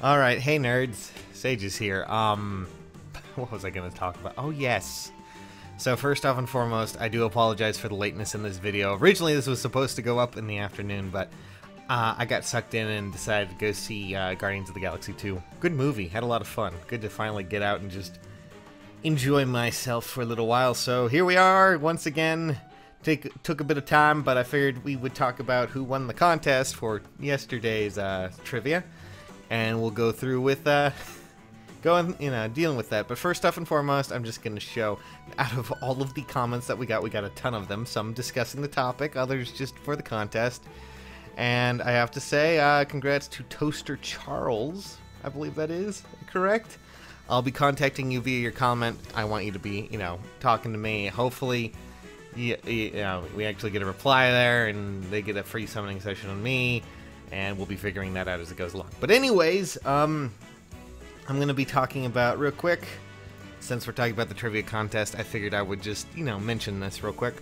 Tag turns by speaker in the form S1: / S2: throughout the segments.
S1: Alright, hey nerds, Sages here. What was I gonna talk about? Oh yes. So first off and foremost, I do apologize for the lateness in this video. Originally this was supposed to go up in the afternoon, but I got sucked in and decided to go see Guardians of the Galaxy 2. Good movie, had a lot of fun. Good to finally get out and just enjoy myself for a little while. So here we are, once again. Took a bit of time, but I figured we would talk about who won the contest for yesterday's trivia, and we'll go through with dealing with that. But first off and foremost, I'm just going to show, out of all of the comments that we got a ton of them. Some discussing the topic, others just for the contest. And I have to say, congrats to Toaster Charles, I believe that is correct. I'll be contacting you via your comment. I want you to be, talking to me. Hopefully, we actually get a reply there, and they get a free summoning session on me, and we'll be figuring that out as it goes along. But anyways, I'm going to be talking about, real quick, since we're talking about the trivia contest, I figured I would just, mention this real quick.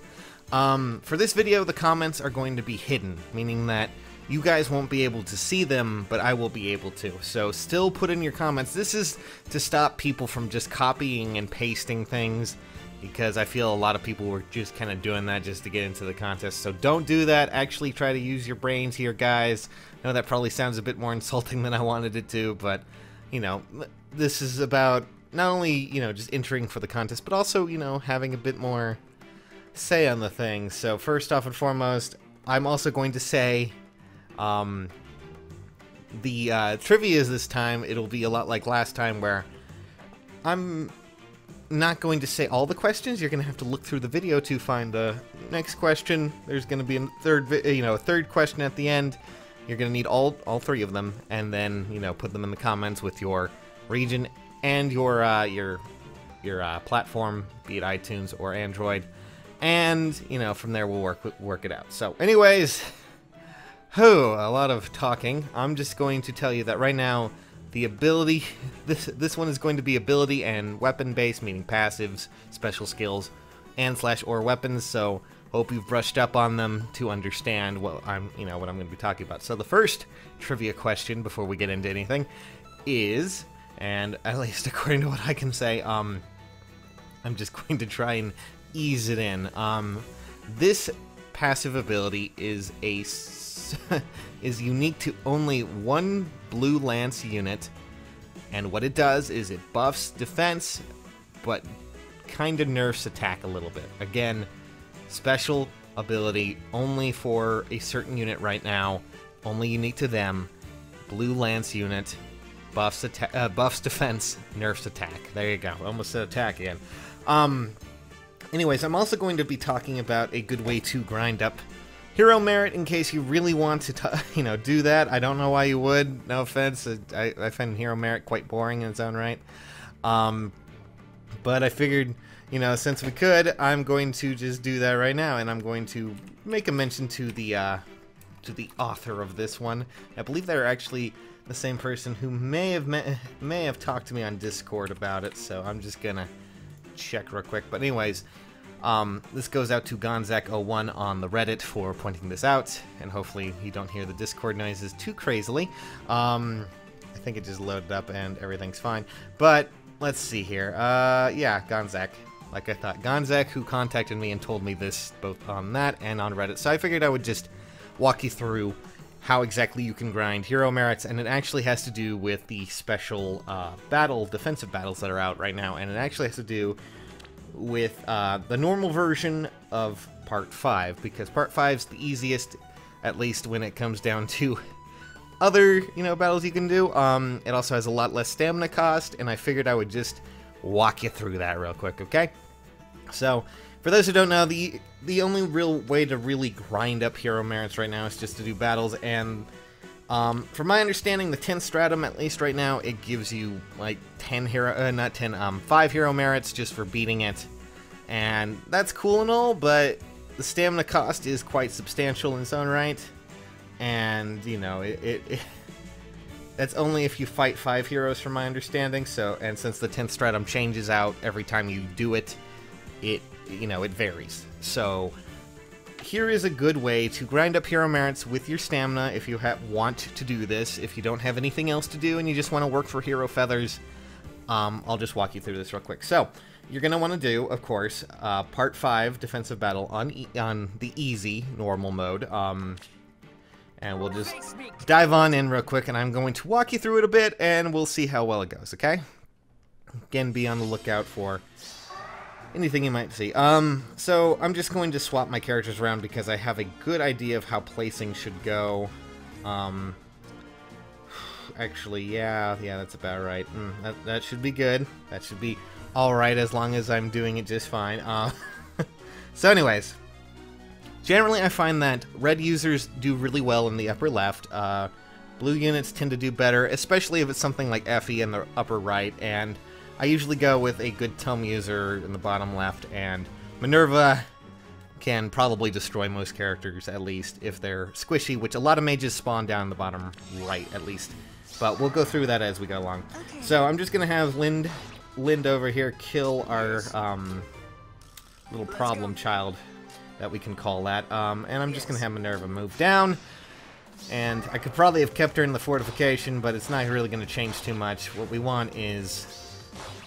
S1: For this video, the comments are going to be hidden, meaning that you guys won't be able to see them, but I will be able to. So still put in your comments. This is to stop people from just copying and pasting things, because I feel a lot of people were just kind of doing that just to get into the contest. So don't do that. Actually try to use your brains here, guys. I know that probably sounds a bit more insulting than I wanted it to, but, this is about not only, just entering for the contest, but also, having a bit more say on the thing. So first off and foremost, I'm also going to say, the trivia is this time, it'll be a lot like last time, where I'm not going to say all the questions. You're going to have to look through the video to find the next question. There's going to be a third question at the end. You're going to need all three of them, and then, put them in the comments with your region and your platform, be it iTunes or Android, and, from there we'll work it out. So, anyways, a lot of talking. I'm just going to tell you that right now, the ability, this one is going to be ability and weapon based, meaning passives, special skills, and /or weapons. So hope you've brushed up on them to understand what I'm going to be talking about. So the first trivia question before we get into anything is, and at least according to what I can say, I'm just going to try and ease it in. This passive ability is is unique to only one blue lance unit, and what it does is it buffs defense, but kind of nerfs attack a little bit. Again, special ability only for a certain unit right now, only unique to them. Blue lance unit, buffs defense, nerfs attack. There you go. Almost said attack again. Anyways, I'm also going to be talking about a good way to grind up hero merit in case you really want to, do that. I don't know why you would. No offense. I find hero merit quite boring in its own right. But I figured, since we could, I'm going to just do that right now, and I'm going to make a mention to the author of this one. I believe they're actually the same person who may have talked to me on Discord about it. So I'm just gonna check real quick. But anyways. This goes out to Gonzak01 on the Reddit for pointing this out, and hopefully you don't hear the Discord noises too crazily. I think it just loaded up and everything's fine. But let's see here. Yeah, Gonzak. Like I thought. Gonzak, who contacted me and told me this both on that and on Reddit. So I figured I would just walk you through how exactly you can grind hero merits, and it actually has to do with the special defensive battles that are out right now, and it actually has to do with the normal version of Part 5, because Part 5 is the easiest, at least when it comes down to other, battles you can do. It also has a lot less stamina cost, and I figured I would just walk you through that real quick, okay? So, for those who don't know, the only real way to really grind up hero merits right now is just to do battles, and from my understanding, the 10th stratum, at least right now, it gives you like 5 hero merits just for beating it. And that's cool and all, but the stamina cost is quite substantial in its own right. And, that's only if you fight 5 heroes from my understanding. So, and since the 10th stratum changes out every time you do it, it varies. So, here is a good way to grind up hero merits with your stamina if you want to do this. If you don't have anything else to do and you just want to work for hero feathers, I'll just walk you through this real quick. So, you're going to want to do, of course, Part 5, Defensive Battle, on the easy, normal mode. And we'll just dive on in real quick, and I'm going to walk you through it a bit, and we'll see how well it goes, okay? Again, be on the lookout for anything you might see. So I'm just going to swap my characters around because I have a good idea of how placing should go. Actually, yeah, that's about right. That should be good. That should be alright as long as I'm doing it just fine. So anyways, generally I find that red users do really well in the upper left. Blue units tend to do better, especially if it's something like Effie in the upper right, and I usually go with a good Tome user in the bottom left, and Minerva can probably destroy most characters, at least, if they're squishy, which a lot of mages spawn down the bottom right, at least. But we'll go through that as we go along. Okay. So I'm just going to have Lind over here kill our little problem child, that we can call that. And I'm just going to have Minerva move down. And I could probably have kept her in the fortification, but it's not really going to change too much. What we want is...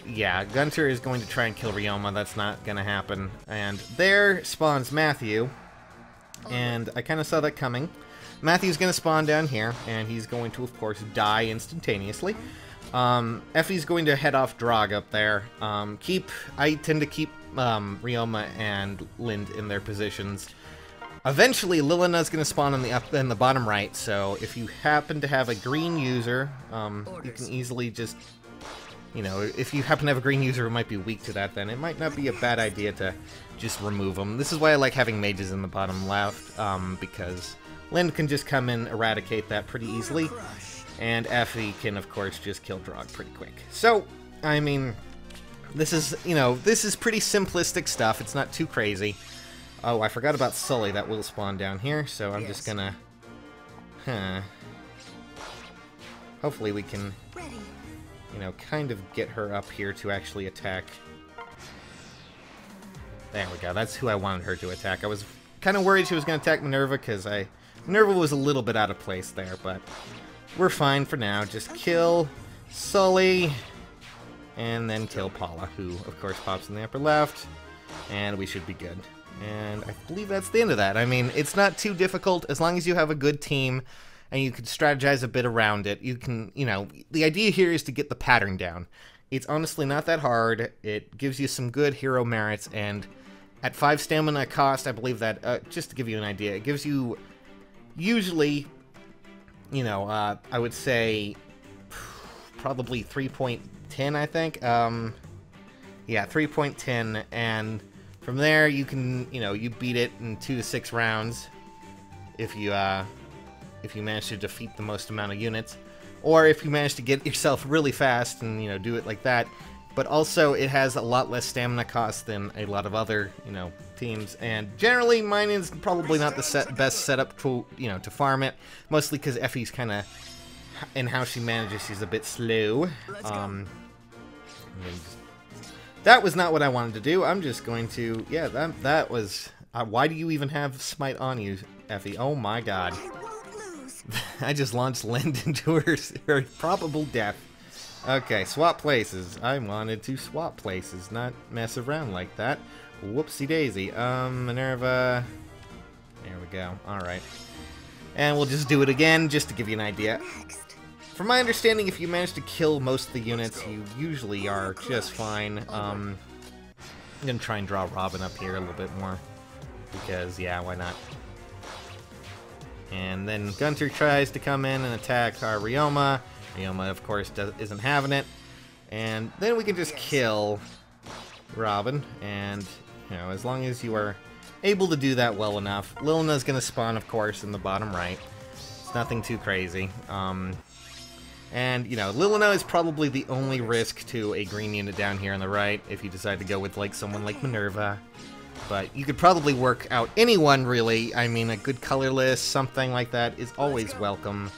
S1: yeah, Gunter is going to try and kill Ryoma. That's not going to happen. And there spawns Matthew. And I kind of saw that coming. Matthew's going to spawn down here, and he's going to, of course, die instantaneously. Effie's going to head off Drog up there. I tend to keep Ryoma and Lind in their positions. Eventually, Lilina's going to spawn in the bottom right, so if you happen to have a green user, you can easily just... you know, if you happen to have a green user who might be weak to that, then it might not be a bad idea to just remove them. This is why I like having mages in the bottom left, because Lind can just come in, eradicate that pretty easily, and Effie can, of course, just kill Drog pretty quick. So, I mean, this is, you know, this is pretty simplistic stuff. It's not too crazy. Oh, I forgot about Sully. That will spawn down here, so I'm just gonna... hopefully we can... you know, kind of get her up here to actually attack. There we go. That's who I wanted her to attack. I was kind of worried she was going to attack Minerva because Minerva was a little bit out of place there, but we're fine for now. Just kill Sully and then kill Paula, who, of course, pops in the upper left, and we should be good. And I believe that's the end of that. I mean, it's not too difficult as long as you have a good team and you can strategize a bit around it. You can, you know, the idea here is to get the pattern down. It's honestly not that hard. It gives you some good hero merits, and at 5 stamina cost, I believe that, just to give you an idea, it gives you usually, you know, I would say probably 3.10, I think. Yeah, 3.10, and from there you can, you know, you beat it in 2 to 6 rounds if you manage to defeat the most amount of units, or if you manage to get yourself really fast and, you know, do it like that. But also, it has a lot less stamina cost than a lot of other, you know, teams. And generally, mine is probably not the best setup to, you know, to farm it. Mostly because Effie's kind of, in how she manages, she's a bit slow. That was not what I wanted to do. I'm just going to, yeah, that was. Why do you even have Smite on you, Effie? Oh my God. I just launched Lind into her probable death. Okay, swap places. I wanted to swap places, not mess around like that. Whoopsie daisy. Minerva. There we go. Alright. And we'll just do it again, just to give you an idea. From my understanding, if you manage to kill most of the units, you usually are just fine. I'm gonna try and draw Robin up here a little bit more. Because, yeah, why not? And then Gunter tries to come in and attack our Ryoma. Ryoma, of course, isn't having it. And then we can just kill Robin. And, you know, as long as you are able to do that well enough. Lilina's going to spawn, of course, in the bottom right. It's nothing too crazy. And, you know, Lilina is probably the only risk to a green unit down here on the right if you decide to go with, like, someone like Minerva. But you could probably work out anyone, really. I mean, a good colorless, something like that, is always welcome.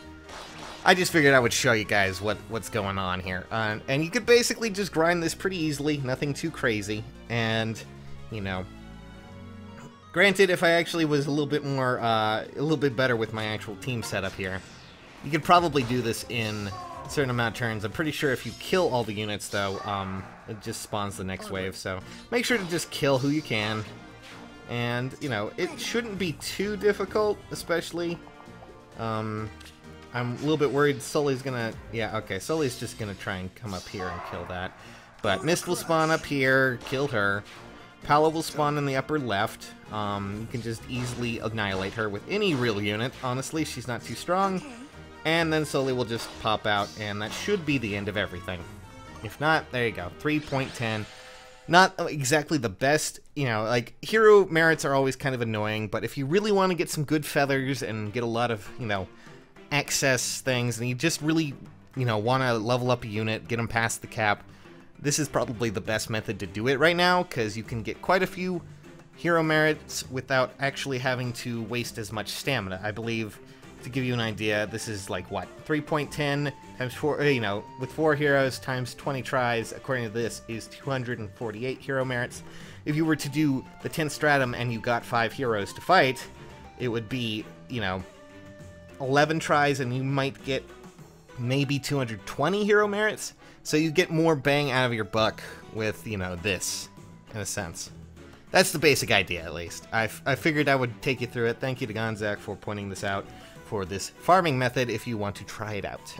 S1: I just figured I would show you guys what's going on here. And you could basically just grind this pretty easily, nothing too crazy. And, you know, Granted, if I actually was a little bit more, a little bit better with my actual team setup here, you could probably do this in a certain amount of turns. I'm pretty sure if you kill all the units, though, it just spawns the next wave. So make sure to just kill who you can. And, you know, it shouldn't be too difficult, especially. I'm a little bit worried Sully's gonna... Yeah, okay, Sully's just gonna try and come up here and kill that. But Mist will spawn up here, kill her. Paula will spawn in the upper left. You can just easily annihilate her with any real unit. Honestly, she's not too strong. And then Sully will just pop out, and that should be the end of everything. If not, there you go. 3.10. Not exactly the best, you know, like, hero merits are always kind of annoying, but if you really want to get some good feathers and get a lot of, you know, access things, and you just really, you know, want to level up a unit, get them past the cap, this is probably the best method to do it right now, because you can get quite a few hero merits without actually having to waste as much stamina. I believe, to give you an idea, this is like, what, 3.10 times 4, you know, with 4 heroes times 20 tries, according to this, is 248 hero merits. If you were to do the 10th stratum and you got 5 heroes to fight, it would be, you know, 11 tries and you might get maybe 220 hero merits. So you get more bang out of your buck with, you know, this, in a sense. That's the basic idea, at least. I figured I would take you through it. Thank you to Gonzak for pointing this out for this farming method if you want to try it out.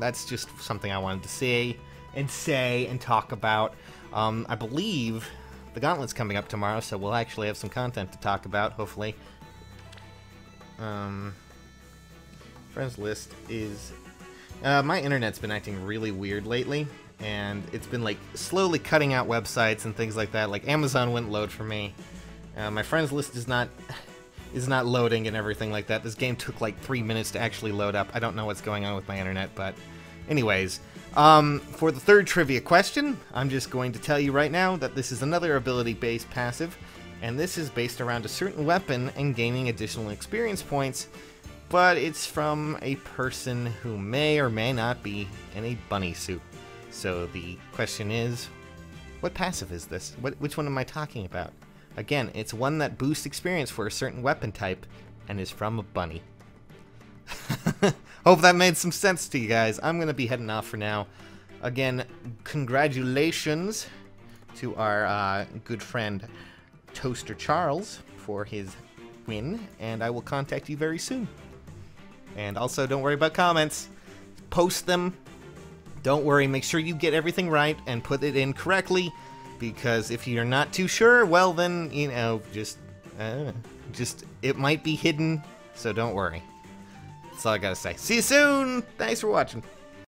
S1: That's just something I wanted to say and talk about. I believe the Gauntlet's coming up tomorrow, so we'll actually have some content to talk about, hopefully. Friends list is... my internet's been acting really weird lately, and it's been, like, slowly cutting out websites and things like that. Like, Amazon wouldn't load for me. My friends list is not loading and everything like that. This game took, like, 3 minutes to actually load up. I don't know what's going on with my internet, but anyways. For the third trivia question, I'm just going to tell you right now that this is another ability-based passive, and this is based around a certain weapon and gaining additional experience points, but it's from a person who may or may not be in a bunny suit. So the question is, what passive is this? Which one am I talking about? Again, it's one that boosts experience for a certain weapon type and is from a bunny. Hope that made some sense to you guys. I'm going to be heading off for now. Again, congratulations to our good friend Toaster Charles for his win, and I will contact you very soon. And also, don't worry about comments. Post them. Don't worry, make sure you get everything right and put it in correctly, because if you're not too sure, well then, you know, just it might be hidden, so don't worry. That's all I gotta say. See you soon! Thanks for watching.